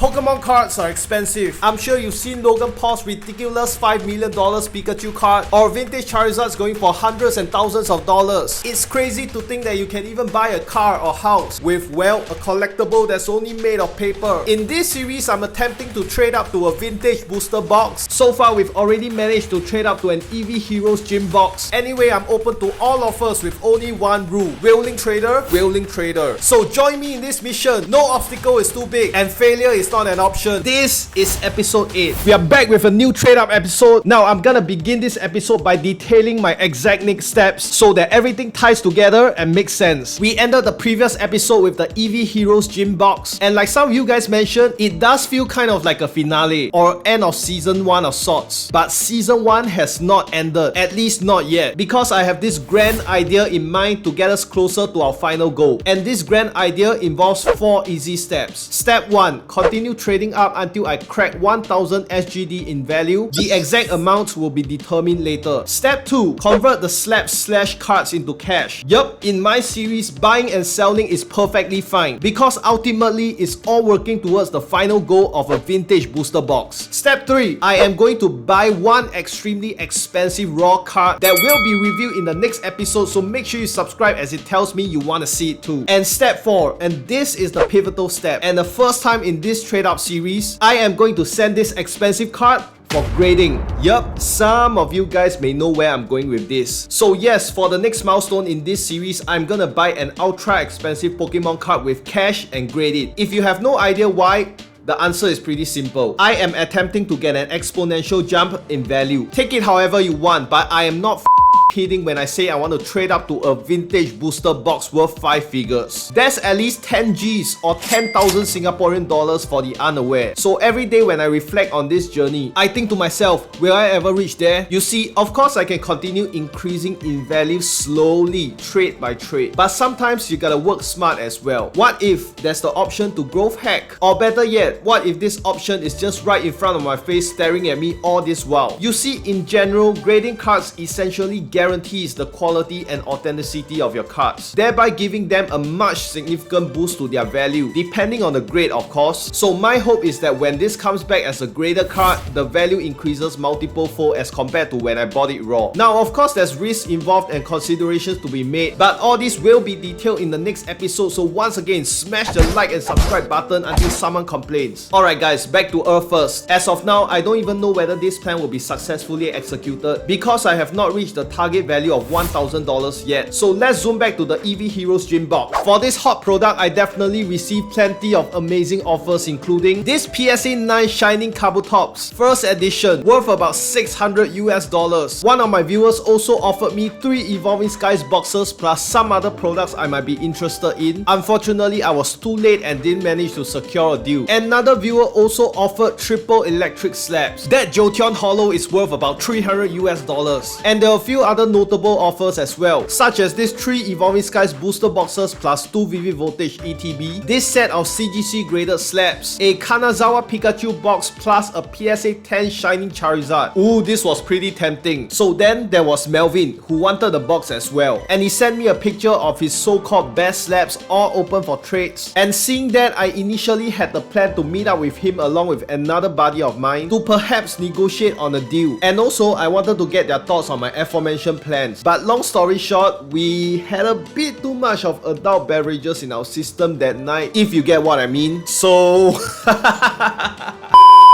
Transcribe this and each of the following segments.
Pokemon cards are expensive. I'm sure you've seen Logan Paul's ridiculous $5 million Pikachu card or vintage Charizards going for hundreds and thousands of dollars. It's crazy to think that you can even buy a car or house with, well, a collectible that's only made of paper. In this series, I'm attempting to trade up to a vintage booster box. So far, we've already managed to trade up to an EV Heroes gym box. Anyway, I'm open to all offers with only one rule. Willing trader, willing trader. So join me in this mission. No obstacle is too big and failure is not an option. This is episode 8. We are back with a new trade up episode. Now, I'm gonna begin this episode by detailing my exact next steps so that everything ties together and makes sense. We ended the previous episode with the EV Heroes gym box, and like some of you guys mentioned, it does feel kind of like a finale or end of season 1 of sorts. But season 1 has not ended, at least not yet, because I have this grand idea in mind to get us closer to our final goal. And this grand idea involves 4 easy steps. Step 1, continue trading up until I crack 1000 SGD in value. The exact amounts will be determined later. Step 2, convert the slap/slash cards into cash. Yup, in my series, buying and selling is perfectly fine because ultimately it's all working towards the final goal of a vintage booster box. Step 3, I am going to buy one extremely expensive raw card that will be reviewed in the next episode, so make sure you subscribe as it tells me you want to see it too. And step 4, and this is the pivotal step and the first time in this trade up series, I am going to send this expensive card for grading. Yup, some of you guys may know where I'm going with this. So yes, for the next milestone in this series, I'm gonna buy an ultra expensive Pokemon card with cash and grade it. If you have no idea why, the answer is pretty simple. I am attempting to get an exponential jump in value. Take it however you want, but I am not kidding when I say I want to trade up to a vintage booster box worth 5 figures. That's at least 10 Gs or 10,000 Singaporean dollars for the unaware. So every day when I reflect on this journey, I think to myself, will I ever reach there? You see, of course I can continue increasing in value slowly, trade by trade. But sometimes you gotta work smart as well. What if there's the option to growth hack? Or better yet, what if this option is just right in front of my face staring at me all this while? You see, in general, grading cards essentially guarantees the quality and authenticity of your cards, thereby giving them a much significant boost to their value, depending on the grade of course. So my hope is that when this comes back as a graded card, the value increases multiple fold as compared to when I bought it raw. Now of course there's risks involved and considerations to be made, but all this will be detailed in the next episode, so once again smash the like and subscribe button until someone complains. Alright guys, back to earth first. As of now, I don't even know whether this plan will be successfully executed because I have not reached the target value of $1,000 yet. So let's zoom back to the EV Heroes gym box. For this hot product, I definitely received plenty of amazing offers, including this PSA 9 Shining Kabutops first edition worth about $600 US. One of my viewers also offered me 3 Evolving Skies boxes plus some other products I might be interested in. Unfortunately, I was too late and didn't manage to secure a deal. Another viewer also offered triple electric slabs. That Jolteon Hollow is worth about $300 US. And there are a few other notable offers as well, such as this 3 Evolving Skies booster boxes plus 2 Vivid Voltage ETB, this set of CGC graded slabs, a Kanazawa Pikachu box plus a PSA 10 Shining Charizard. Ooh, this was pretty tempting. So then there was Melvin, who wanted the box as well, and he sent me a picture of his so-called best slabs all open for trades. And seeing that, I initially had the plan to meet up with him along with another buddy of mine to perhaps negotiate on a deal, and also I wanted to get their thoughts on my aforementioned plans. But long story short, we had a bit too much of adult beverages in our system that night, if you get what I mean. So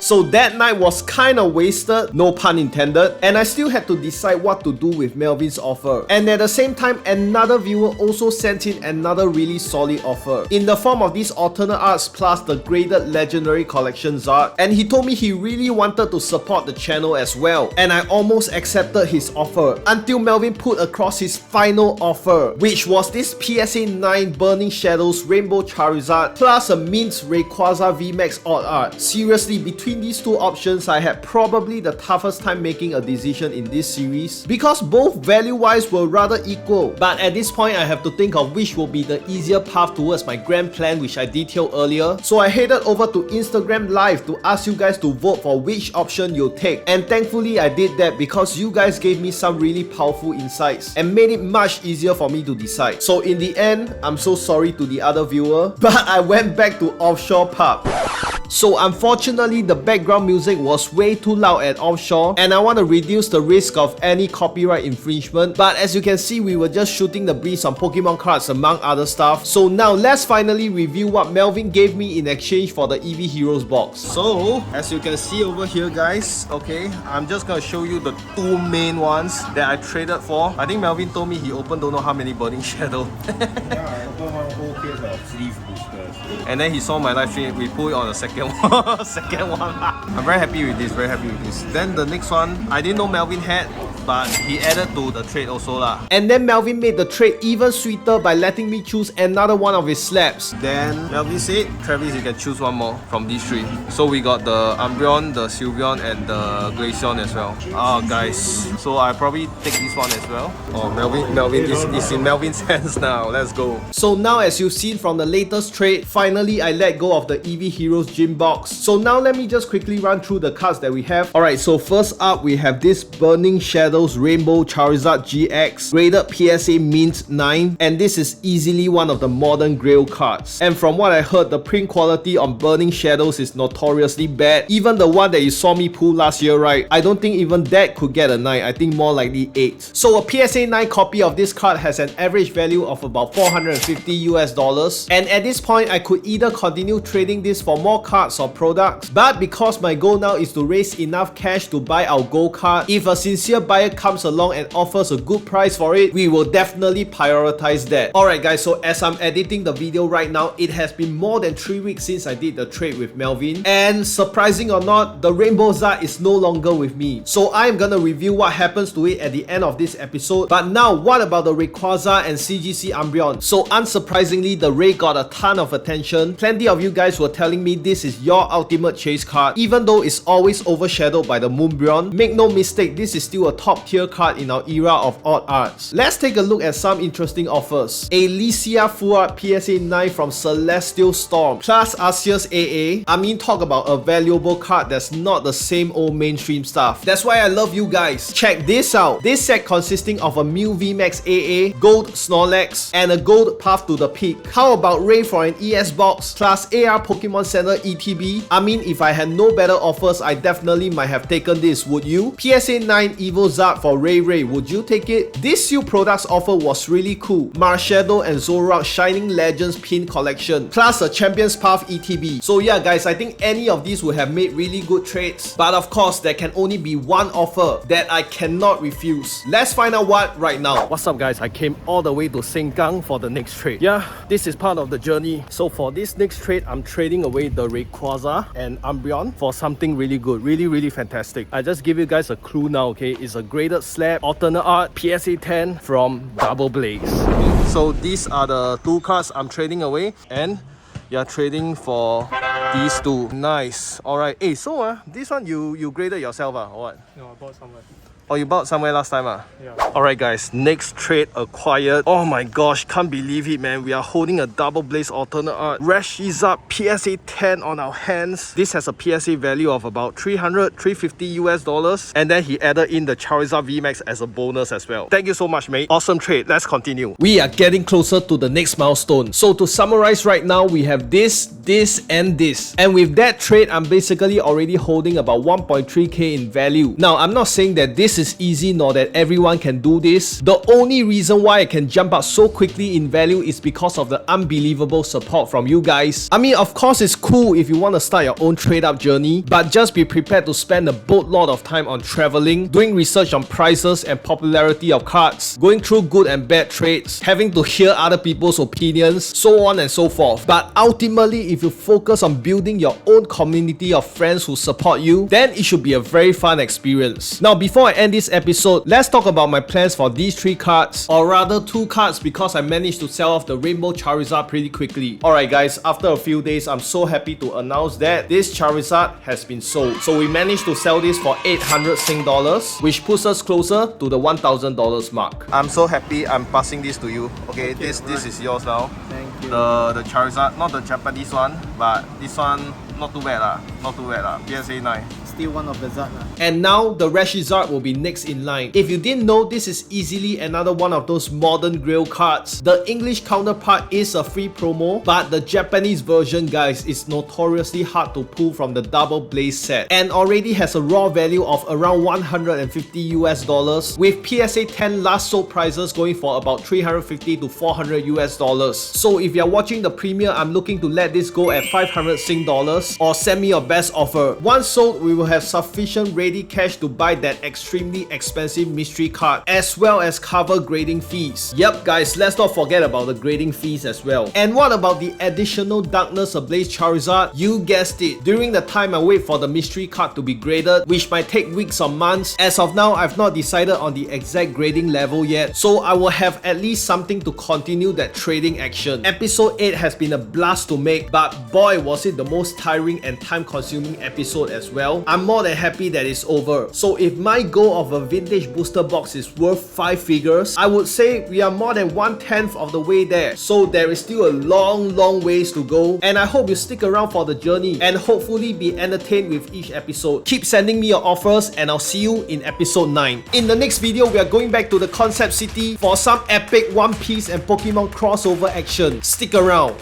So that night was kinda wasted, no pun intended, and I still had to decide what to do with Melvin's offer. And at the same time, another viewer also sent in another really solid offer in the form of these alternate arts plus the graded legendary collections art, and he told me he really wanted to support the channel as well, and I almost accepted his offer until Melvin put across his final offer, which was this PSA 9 Burning Shadows Rainbow Charizard plus a mint Rayquaza VMAX odd art. Seriously, between between these two options, I had probably the toughest time making a decision in this series because both value-wise were rather equal. But at this point, I have to think of which will be the easier path towards my grand plan, which I detailed earlier. So I headed over to Instagram Live to ask you guys to vote for which option you'll take. And thankfully, I did that because you guys gave me some really powerful insights and made it much easier for me to decide. So in the end, I'm so sorry to the other viewer, but I went back to offshore pub. So unfortunately, the background music was way too loud at offshore and I want to reduce the risk of any copyright infringement. But as you can see, we were just shooting the breeze on Pokemon cards among other stuff. So now let's finally review what Melvin gave me in exchange for the EV Heroes box. So as you can see over here guys, okay, I'm just gonna show you the two main ones that I traded for. I think Melvin told me he opened don't know how many Burning Shadow. Yeah, I opened one whole case of sleeve boosters. And then he saw my live stream, we put it on the second one. Second one. I'm very happy with this, very happy with this. Then the next one, I didn't know Melvin had, but he added to the trade also lah. And then Melvin made the trade even sweeter by letting me choose another one of his slabs. Then Melvin said, Travis, you can choose one more from these three. So we got the Umbreon, the Sylveon, and the Glaceon as well. Ah guys, so I probably take this one as well. Oh, Melvin is in Melvin's hands now. Let's go. So now as you've seen from the latest trade, finally I let go of the EV Heroes gym box. So now let me just quickly run through the cards that we have. Alright, so first up we have this Burning Shadows Rainbow Charizard GX, graded PSA Mint 9, and this is easily one of the modern Grail cards. And from what I heard, the print quality on Burning Shadows is notoriously bad. Even the one that you saw me pull last year, right? I don't think even that could get a 9. I think more likely 8. So a PSA 9 copy of this card has an average value of about $450 and at this point I could either continue trading this for more cards or products, but because my goal now is to raise enough cash to buy our gold card, if a sincere buyer comes along and offers a good price for it, we will definitely prioritize that. Alright guys, so as I'm editing the video right now, it has been more than 3 weeks since I did the trade with Melvin, and surprising or not, the Rainbow Zard is no longer with me. So I'm gonna review what happens to it at the end of this episode. But now, what about the Rayquaza and CGC Umbreon? So unsurprisingly, the Ray got a ton of attention. Plenty of you guys were telling me this is your ultimate chase card, even though it's always overshadowed by the Moonbreon. Make no mistake, this is still a top tier card in our era of odd arts. Let's take a look at some interesting offers. A Lycia Full Art PSA 9 from Celestial Storm, plus Arceus AA. I mean, talk about a valuable card that's not the same old mainstream stuff. That's why I love you guys. Check this out. This set consisting of a Mew VMAX AA, Gold Snorlax, and a Gold Path to the Peak. How about Ray for an ES box, plus AR Pokemon Center ETB? I mean, if I had no better offers, I definitely might have taken this, would you? PSA 9 Evo Zard for Ray, would you take it? This Seal Products offer was really cool. Marshadow and Zoroark Shining Legends pin collection, plus a Champions Path ETB. So yeah guys, I think any of these would have made really good trades, but of course there can only be one offer that I cannot refuse. Let's find out what right now. What's up guys, I came all the way to Sengkang for the next trade. Yeah, this is part of the journey. So for this next trade, I'm trading away the Rayquaza and Umbreon for something really good, really fantastic. I just give you guys a clue now, okay? It's a graded slab, alternate art, PSA 10 from Double Blaze. So these are the two cards I'm trading away, and you're trading for these two. Nice. Alright. Hey, so this one you graded yourself or what? No, I bought somewhere. Oh, you bought somewhere last time Yeah. Alright guys, next trade acquired. Oh my gosh, can't believe it man. We are holding a Double Blaze alternate art Rashizard PSA 10 on our hands. This has a PSA value of about $350 and then he added in the Charizard VMAX as a bonus as well. Thank you so much mate. Awesome trade. Let's continue. We are getting closer to the next milestone. So to summarize right now, we have this, and this. And with that trade, I'm basically already holding about 1.3k in value. Now, I'm not saying that this is easy nor that everyone can do this. The only reason why I can jump up so quickly in value is because of the unbelievable support from you guys. I mean, of course it's cool if you want to start your own trade up journey, but just be prepared to spend a boatload of time on traveling, doing research on prices and popularity of cards, going through good and bad trades, having to hear other people's opinions, so on and so forth. But ultimately, if you focus on building your own community of friends who support you, then it should be a very fun experience. Now, before I end this episode, let's talk about my plans for these 3 cards, or rather 2 cards, because I managed to sell off the Rainbow Charizard pretty quickly. Alright guys, after a few days, I'm so happy to announce that this Charizard has been sold. So we managed to sell this for 800 Sing dollars, which puts us closer to the $1,000 mark. I'm so happy I'm passing this to you. Okay, this is yours now. Thank you. The Charizard, not the Japanese one, but this one not too bad lah. Not too bad lah. PSA 9. Still one of the Zard. And now the Reshizard will be next in line. If you didn't know, this is easily another one of those modern grail cards. The English counterpart is a free promo, but the Japanese version, guys, is notoriously hard to pull from the double blaze set and already has a raw value of around 150 US dollars, with PSA 10 last sold prices going for about 350 to 400 US dollars. So if you're watching the premiere, I'm looking to let this go at 500 Sing dollars or send me your best offer. Once sold, we will have sufficient ready cash to buy that extremely expensive mystery card, as well as cover grading fees. Yep guys, let's not forget about the grading fees as well. And what about the additional Darkness Ablaze Charizard? You guessed it. During the time I wait for the mystery card to be graded, which might take weeks or months, as of now I've not decided on the exact grading level yet, so I will have at least something to continue that trading action. Episode 8 has been a blast to make, but boy was it the most tiring and time consuming episode as well. I'm more than happy that it's over. So if my goal of a vintage booster box is worth 5 figures, I would say we are more than 1/10 of the way there. So there is still a long ways to go, and I hope you stick around for the journey and hopefully be entertained with each episode. Keep sending me your offers and I'll see you in episode 9. In the next video, we are going back to the Concept City for some epic One Piece and Pokemon crossover action. Stick around.